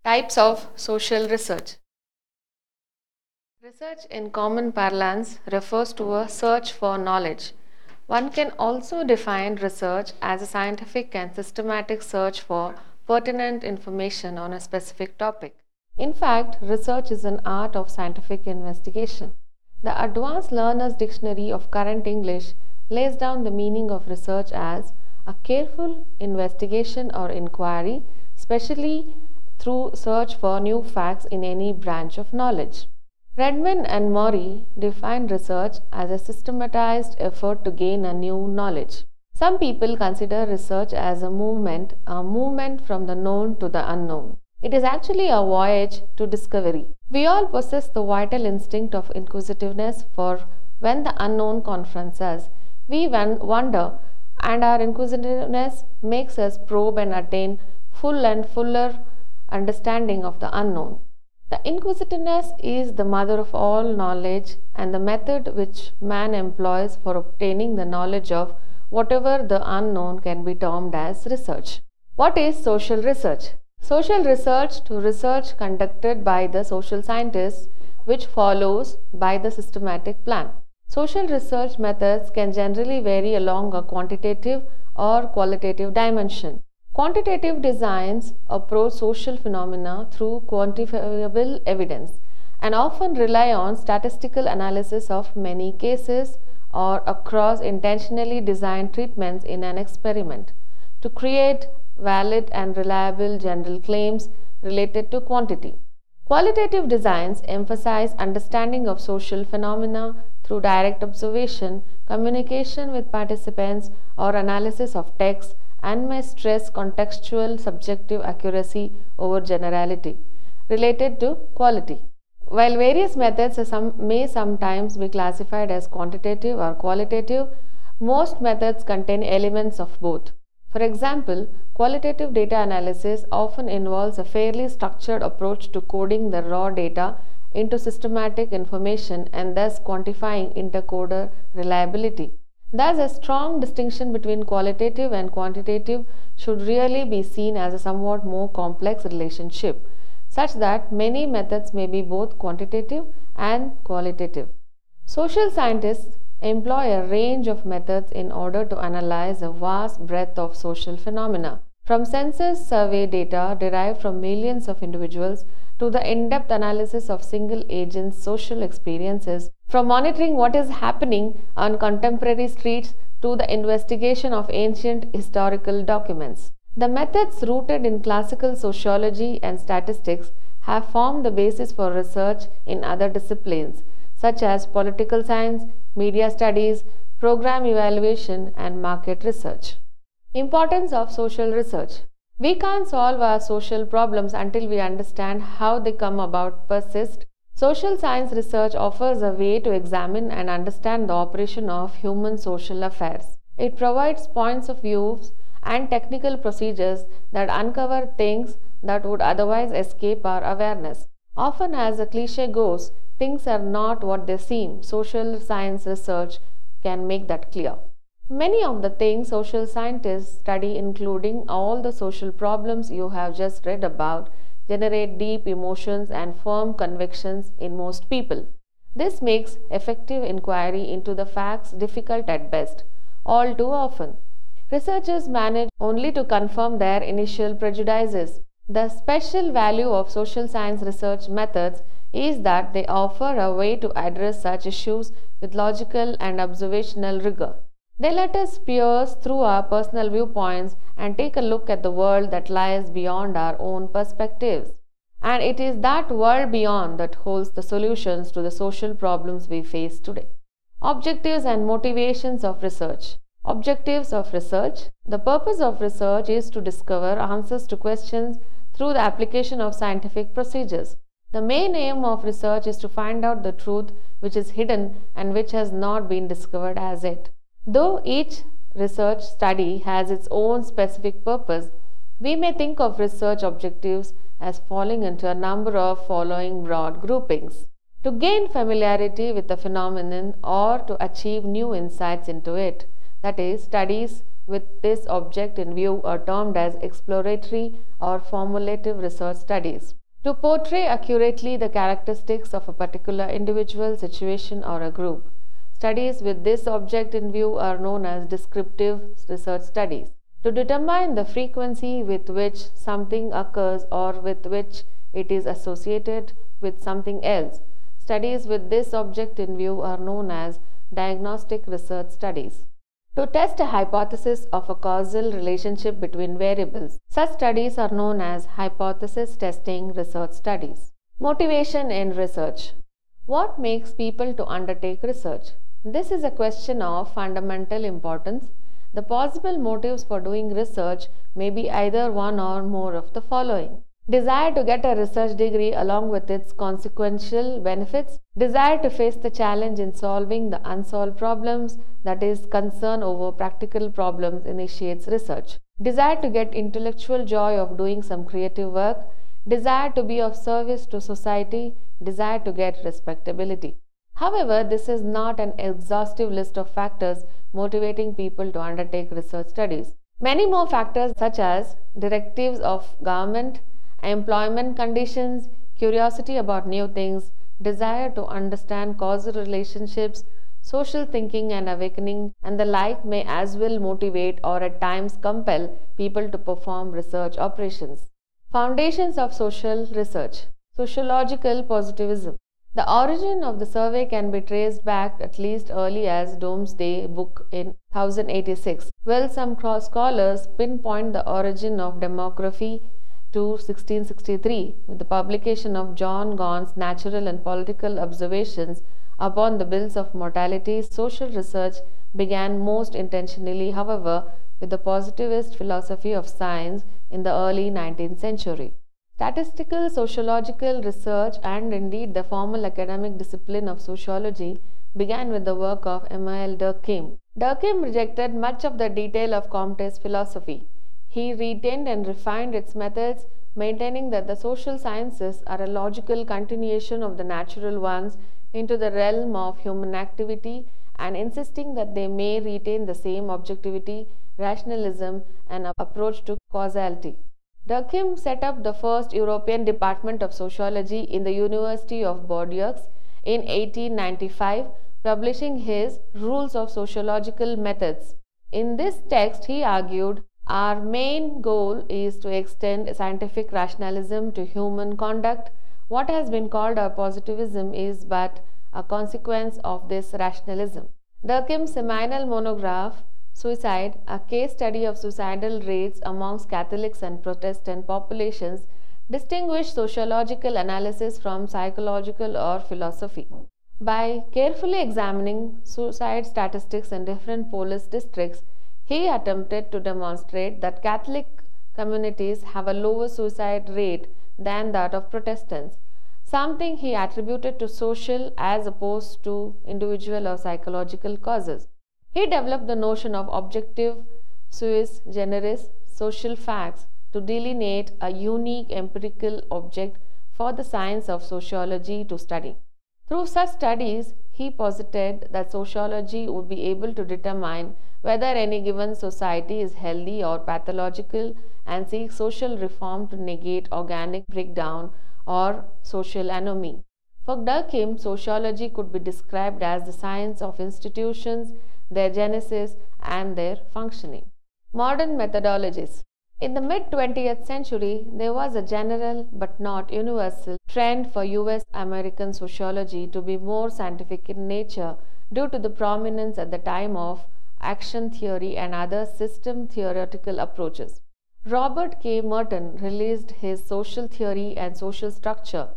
Types of social research. Research in common parlance refers to a search for knowledge. One can also define research as a scientific and systematic search for pertinent information on a specific topic. In fact, research is an art of scientific investigation. The Advanced Learner's Dictionary of Current English lays down the meaning of research as a careful investigation or inquiry, especially through search for new facts in any branch of knowledge. Redman and Murray define research as a systematized effort to gain a new knowledge. Some people consider research as a movement from the known to the unknown. It is actually a voyage to discovery. We all possess the vital instinct of inquisitiveness, for when the unknown confronts us, we wonder, and our inquisitiveness makes us probe and attain full and fuller understanding of the unknown. The inquisitiveness is the mother of all knowledge and the method which man employs for obtaining the knowledge of whatever the unknown can be termed as research. What is social research? Social research to research conducted by the social scientists, which follows by the systematic plan. Social research methods can generally vary along a quantitative or qualitative dimension. Quantitative designs approach social phenomena through quantifiable evidence and often rely on statistical analysis of many cases or across intentionally designed treatments in an experiment to create valid and reliable general claims related to quantity. Qualitative designs emphasize understanding of social phenomena through direct observation, communication with participants, or analysis of text, and may stress contextual subjective accuracy over generality related to quality. While various methods may sometimes be classified as quantitative or qualitative, most methods contain elements of both. For example, qualitative data analysis often involves a fairly structured approach to coding the raw data into systematic information and thus quantifying intercoder reliability. Thus, a strong distinction between qualitative and quantitative should really be seen as a somewhat more complex relationship, such that many methods may be both quantitative and qualitative. Social scientists employ a range of methods in order to analyze a vast breadth of social phenomena, from census survey data derived from millions of individuals to the in-depth analysis of single agents' social experiences, from monitoring what is happening on contemporary streets to the investigation of ancient historical documents. The methods rooted in classical sociology and statistics have formed the basis for research in other disciplines such as political science, media studies, program evaluation, and market research. Importance of social research. We can't solve our social problems until we understand how they come about, persist. Social science research offers a way to examine and understand the operation of human social affairs. It provides points of view and technical procedures that uncover things that would otherwise escape our awareness. Often, as the cliche goes, things are not what they seem. Social science research can make that clear. Many of the things social scientists study, including all the social problems you have just read about, generate deep emotions and firm convictions in most people. This makes effective inquiry into the facts difficult at best. All too often, researchers manage only to confirm their initial prejudices. The special value of social science research methods is that they offer a way to address such issues with logical and observational rigor. They let us pierce through our personal viewpoints and take a look at the world that lies beyond our own perspectives. And it is that world beyond that holds the solutions to the social problems we face today. Objectives and motivations of research. Objectives of research. The purpose of research is to discover answers to questions through the application of scientific procedures. The main aim of research is to find out the truth which is hidden and which has not been discovered as yet. Though each research study has its own specific purpose, we may think of research objectives as falling into a number of following broad groupings. To gain familiarity with the phenomenon or to achieve new insights into it, that is, studies with this object in view are termed as exploratory or formulative research studies. To portray accurately the characteristics of a particular individual, situation, or a group. Studies with this object in view are known as descriptive research studies. To determine the frequency with which something occurs or with which it is associated with something else. Studies with this object in view are known as diagnostic research studies. To test a hypothesis of a causal relationship between variables. Such studies are known as hypothesis testing research studies. Motivation in research. What makes people to undertake research? This is a question of fundamental importance. The possible motives for doing research may be either one or more of the following. Desire to get a research degree along with its consequential benefits. Desire to face the challenge in solving the unsolved problems, that is, concern over practical problems initiates research. Desire to get intellectual joy of doing some creative work. Desire to be of service to society. Desire to get respectability. However, this is not an exhaustive list of factors motivating people to undertake research studies. Many more factors such as directives of government, employment conditions, curiosity about new things, desire to understand causal relationships, social thinking and awakening, and the like may as well motivate or at times compel people to perform research operations. Foundations of social research. Sociological positivism. The origin of the survey can be traced back at least early as Domesday Book in 1086. While some scholars pinpoint the origin of demography to 1663 with the publication of John Gaunt's Natural and Political Observations upon the Bills of Mortality, social research began most intentionally, however, with the positivist philosophy of science in the early 19th century. Statistical sociological research and indeed the formal academic discipline of sociology began with the work of Emile Durkheim. Durkheim rejected much of the detail of Comte's philosophy. He retained and refined its methods, maintaining that the social sciences are a logical continuation of the natural ones into the realm of human activity and insisting that they may retain the same objectivity, rationalism, and approach to causality. Durkheim set up the first European Department of Sociology in the University of Bordeaux in 1895, publishing his Rules of Sociological Methods. In this text, he argued, our main goal is to extend scientific rationalism to human conduct. What has been called our positivism is but a consequence of this rationalism. Durkheim's seminal monograph, Suicide, a case study of suicidal rates amongst Catholics and Protestant populations, distinguished sociological analysis from psychological or philosophy. By carefully examining suicide statistics in different police districts, he attempted to demonstrate that Catholic communities have a lower suicide rate than that of Protestants, something he attributed to social as opposed to individual or psychological causes. He developed the notion of objective suis generis social facts to delineate a unique empirical object for the science of sociology to study. Through such studies, he posited that sociology would be able to determine whether any given society is healthy or pathological and seek social reform to negate organic breakdown or social anomy. For Durkheim, sociology could be described as the science of institutions, their genesis, and their functioning. Modern methodologies. In the mid-20th century, there was a general but not universal trend for US American sociology to be more scientific in nature due to the prominence at the time of action theory and other system theoretical approaches. Robert K. Merton released his Social Theory and Social Structure.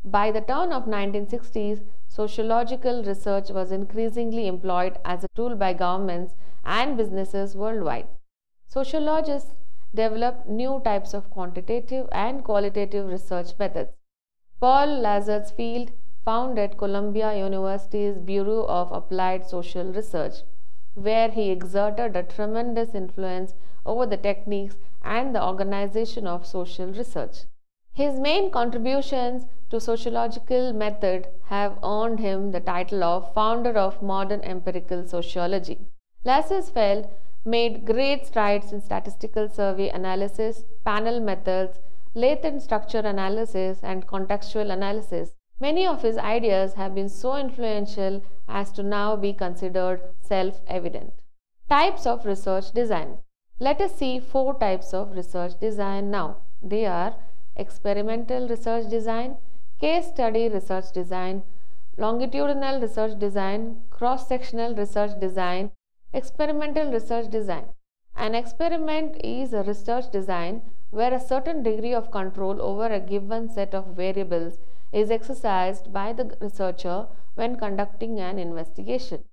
By the turn of 1960s, sociological research was increasingly employed as a tool by governments and businesses worldwide. Sociologists developed new types of quantitative and qualitative research methods. Paul Lazarsfeld founded Columbia University's Bureau of Applied Social Research, where he exerted a tremendous influence over the techniques and the organization of social research. His main contributions to sociological method have earned him the title of founder of modern empirical sociology. Lazarsfeld made great strides in statistical survey analysis, panel methods, latent structure analysis, and contextual analysis. Many of his ideas have been so influential as to now be considered self-evident. Types of research design. Let us see 4 types of research design now. They are experimental research design, case study research design, longitudinal research design, cross-sectional research design, experimental research design. An experiment is a research design where a certain degree of control over a given set of variables is exercised by the researcher when conducting an investigation.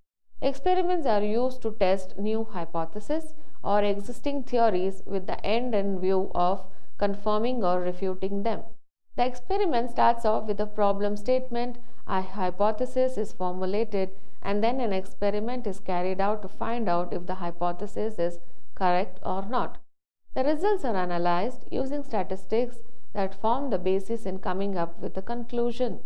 Experiments are used to test new hypotheses or existing theories with the end in view of confirming or refuting them. The experiment starts off with a problem statement, a hypothesis is formulated, and then an experiment is carried out to find out if the hypothesis is correct or not. The results are analyzed using statistics that form the basis in coming up with a conclusion.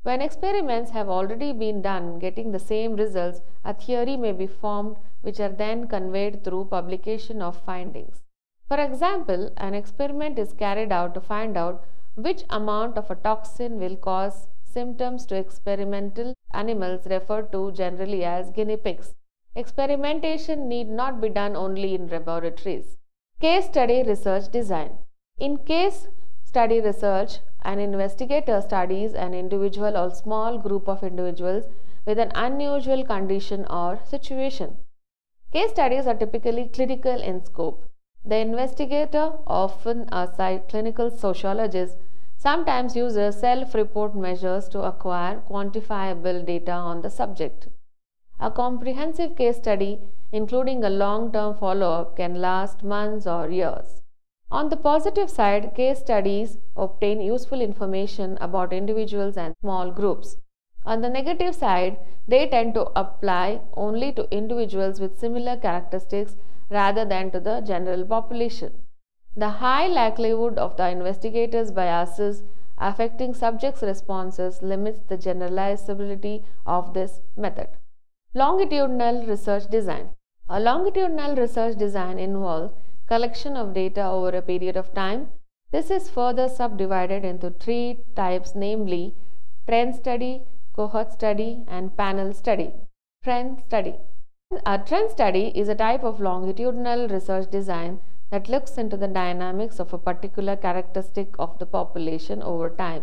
When experiments have already been done getting the same results, a theory may be formed which are then conveyed through publication of findings. For example, an experiment is carried out to find out which amount of a toxin will cause symptoms to experimental animals referred to generally as guinea pigs. Experimentation need not be done only in laboratories. Case study research design. In case study research, an investigator studies an individual or small group of individuals with an unusual condition or situation. Case studies are typically clinical in scope. The investigator, often a clinical sociologist, sometimes uses self-report measures to acquire quantifiable data on the subject. A comprehensive case study, including a long-term follow-up, can last months or years. On the positive side, case studies obtain useful information about individuals and small groups. On the negative side, they tend to apply only to individuals with similar characteristics rather than to the general population. The high likelihood of the investigator's biases affecting subjects' responses limits the generalizability of this method. Longitudinal research design. A longitudinal research design involves collection of data over a period of time. This is further subdivided into 3 types, namely trend study, cohort study, and panel study. Trend study. A trend study is a type of longitudinal research design that looks into the dynamics of a particular characteristic of the population over time.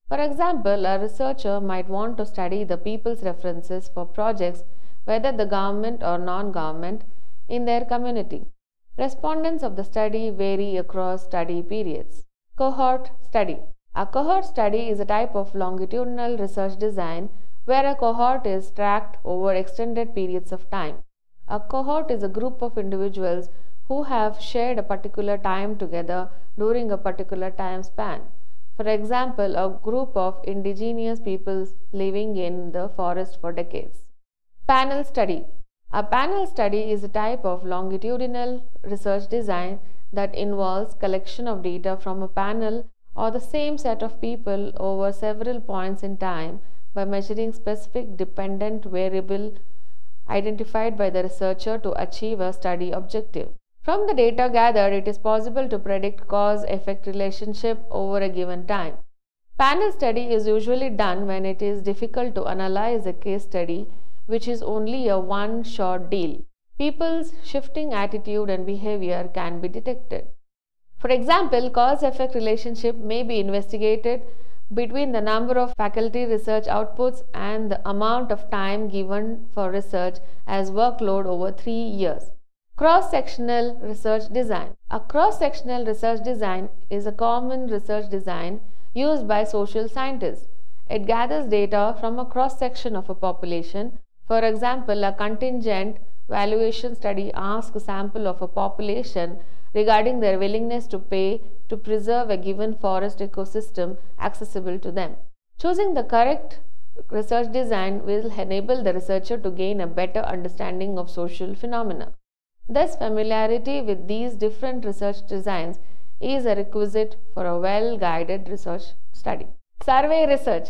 For example, a researcher might want to study the people's preferences for projects, whether the government or non-government, in their community. Respondents of the study vary across study periods. Cohort study. A cohort study is a type of longitudinal research design where a cohort is tracked over extended periods of time. A cohort is a group of individuals who have shared a particular time together during a particular time span. For example, a group of indigenous peoples living in the forest for decades. Panel study. A panel study is a type of longitudinal research design that involves collection of data from a panel or the same set of people over several points in time by measuring specific dependent variable identified by the researcher to achieve a study objective. From the data gathered, it is possible to predict cause-effect relationship over a given time. Panel study is usually done when it is difficult to analyze a case study, which is only a one-shot deal. People's shifting attitude and behavior can be detected. For example, cause-effect relationship may be investigated between the number of faculty research outputs and the amount of time given for research as workload over 3 years. Cross-sectional research design. A cross-sectional research design is a common research design used by social scientists. It gathers data from a cross-section of a population. For example, a contingent valuation study asks a sample of a population regarding their willingness to pay to preserve a given forest ecosystem accessible to them. Choosing the correct research design will enable the researcher to gain a better understanding of social phenomena. Thus, familiarity with these different research designs is a requisite for a well-guided research study. Survey research.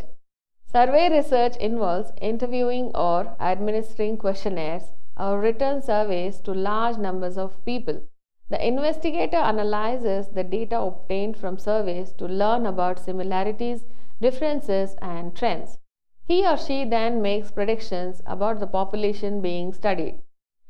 Survey research involves interviewing or administering questionnaires, or written surveys to large numbers of people. The investigator analyzes the data obtained from surveys to learn about similarities, differences, and trends. He or she then makes predictions about the population being studied.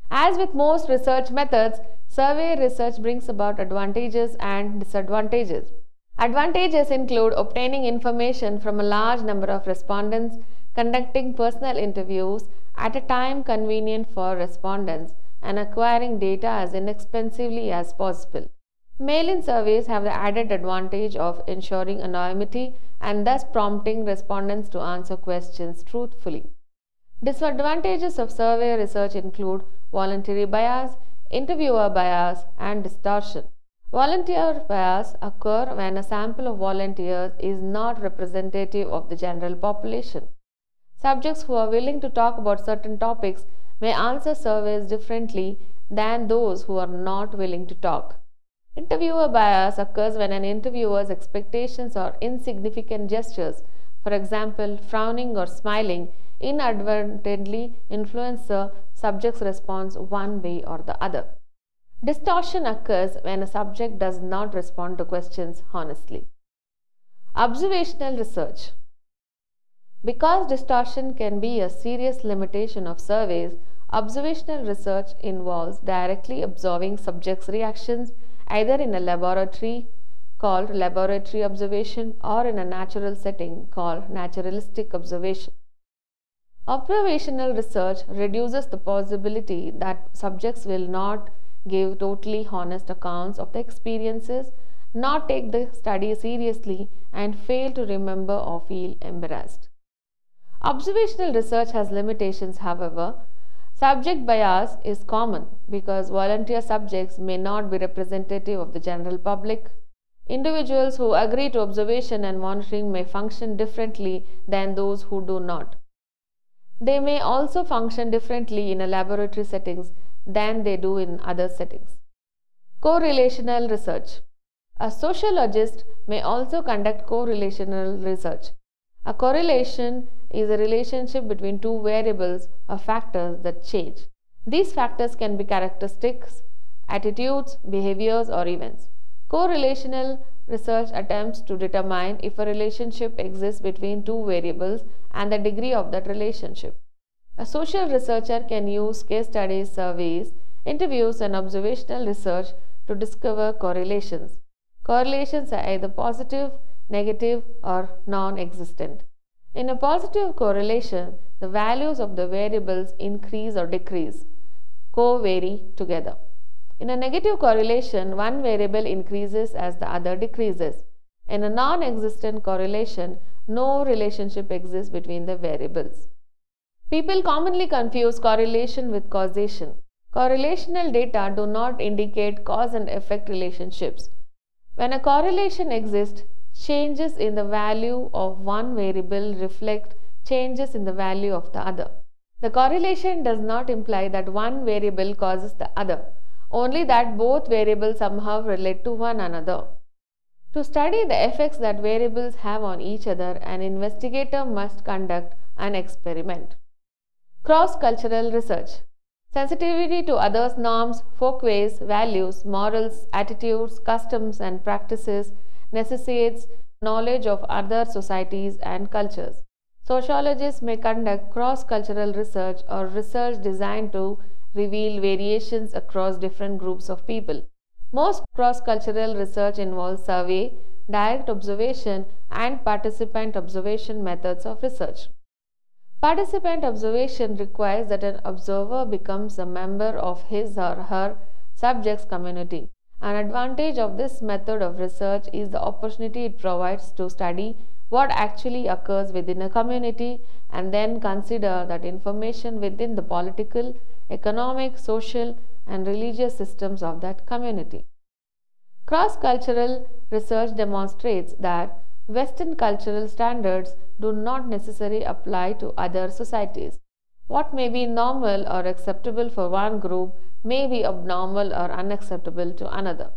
As with most research methods, survey research brings about advantages and disadvantages. Advantages include obtaining information from a large number of respondents, conducting personal interviews at a time convenient for respondents, and acquiring data as inexpensively as possible. Mail-in surveys have the added advantage of ensuring anonymity and thus prompting respondents to answer questions truthfully. Disadvantages of survey research include voluntary bias, interviewer bias, and distortion. Volunteer bias occurs when a sample of volunteers is not representative of the general population. Subjects who are willing to talk about certain topics may answer surveys differently than those who are not willing to talk. Interviewer bias occurs when an interviewer's expectations or insignificant gestures, for example, frowning or smiling, inadvertently influence the subject's response one way or the other. Distortion occurs when a subject does not respond to questions honestly. Observational research. Because distortion can be a serious limitation of surveys, observational research involves directly observing subjects' reactions either in a laboratory called laboratory observation or in a natural setting called naturalistic observation. Observational research reduces the possibility that subjects will not give totally honest accounts of the experiences, not take the study seriously, and fail to remember or feel embarrassed. Observational research has limitations, however. Subject bias is common because volunteer subjects may not be representative of the general public. Individuals who agree to observation and monitoring may function differently than those who do not. They may also function differently in a laboratory settings than they do in other settings. Correlational research. A sociologist may also conduct correlational research. A correlation is a relationship between two variables or factors that change. These factors can be characteristics, attitudes, behaviors, or events. Correlational research attempts to determine if a relationship exists between two variables and the degree of that relationship. A social researcher can use case studies, surveys, interviews, and observational research to discover correlations. Correlations are either positive, negative, or non-existent. In a positive correlation, the values of the variables increase or decrease, co-vary together. In a negative correlation, one variable increases as the other decreases. In a non-existent correlation, no relationship exists between the variables. People commonly confuse correlation with causation. Correlational data do not indicate cause and effect relationships. When a correlation exists, changes in the value of one variable reflect changes in the value of the other. The correlation does not imply that one variable causes the other, only that both variables somehow relate to one another. To study the effects that variables have on each other, an investigator must conduct an experiment. Cross-cultural research. Sensitivity to others' norms, folkways, values, morals, attitudes, customs, and practices necessitates knowledge of other societies and cultures. Sociologists may conduct cross-cultural research or research designed to reveal variations across different groups of people. Most cross-cultural research involves survey, direct observation, and participant observation methods of research. Participant observation requires that an observer becomes a member of his or her subject's community. An advantage of this method of research is the opportunity it provides to study what actually occurs within a community and then consider that information within the political, economic, social, and religious systems of that community. Cross-cultural research demonstrates that Western cultural standards do not necessarily apply to other societies. What may be normal or acceptable for one group may be abnormal or unacceptable to another.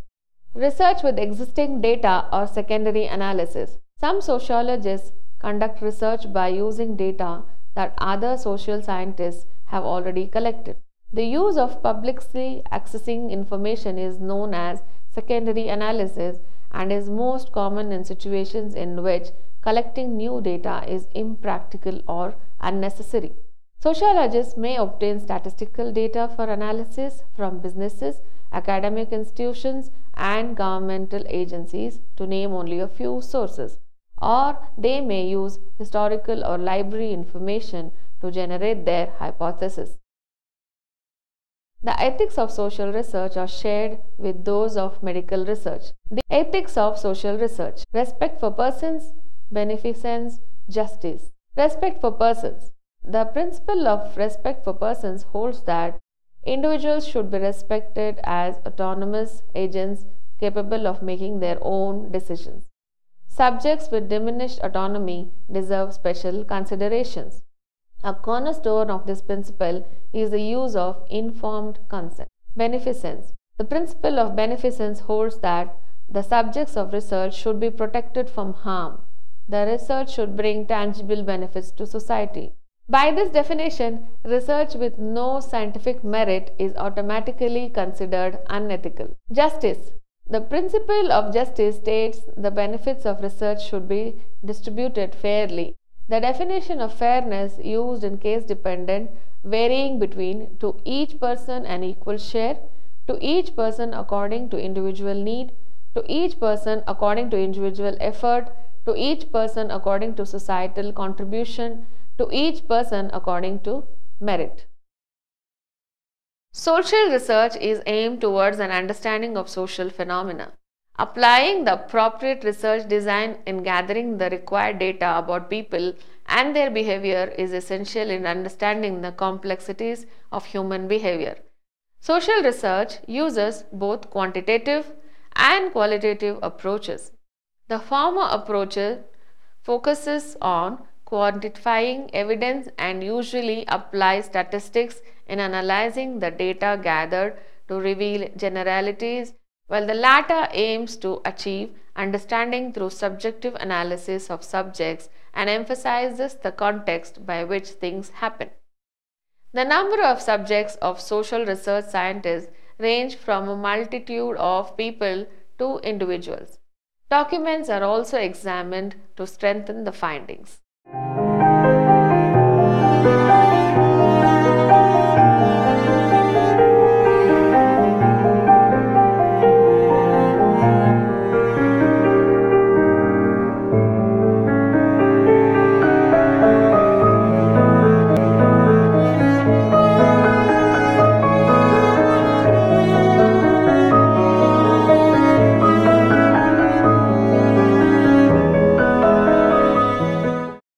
Research with existing data or secondary analysis. Some sociologists conduct research by using data that other social scientists have already collected. The use of publicly accessing information is known as secondary analysis and is most common in situations in which collecting new data is impractical or unnecessary. Sociologists may obtain statistical data for analysis from businesses, academic institutions, and governmental agencies, to name only a few sources, or they may use historical or library information to generate their hypothesis. The ethics of social research are shared with those of medical research. The ethics of social research: respect for persons, beneficence, justice. Respect for persons. The principle of respect for persons holds that individuals should be respected as autonomous agents capable of making their own decisions. Subjects with diminished autonomy deserve special considerations. A cornerstone of this principle is the use of informed consent. Beneficence. The principle of beneficence holds that the subjects of research should be protected from harm. The research should bring tangible benefits to society. By this definition, research with no scientific merit is automatically considered unethical. Justice. The principle of justice states the benefits of research should be distributed fairly. The definition of fairness used in case dependent, varying between to each person an equal share, to each person according to individual need, to each person according to individual effort, to each person according to societal contribution, to each person according to merit. Social research is aimed towards an understanding of social phenomena. Applying the appropriate research design in gathering the required data about people and their behavior is essential in understanding the complexities of human behavior. Social research uses both quantitative and qualitative approaches. The former approach focuses on quantifying evidence and usually applies statistics in analyzing the data gathered to reveal generalities, while the latter aims to achieve understanding through subjective analysis of subjects and emphasizes the context by which things happen. The number of subjects of social research scientists range from a multitude of people to individuals. Documents are also examined to strengthen the findings.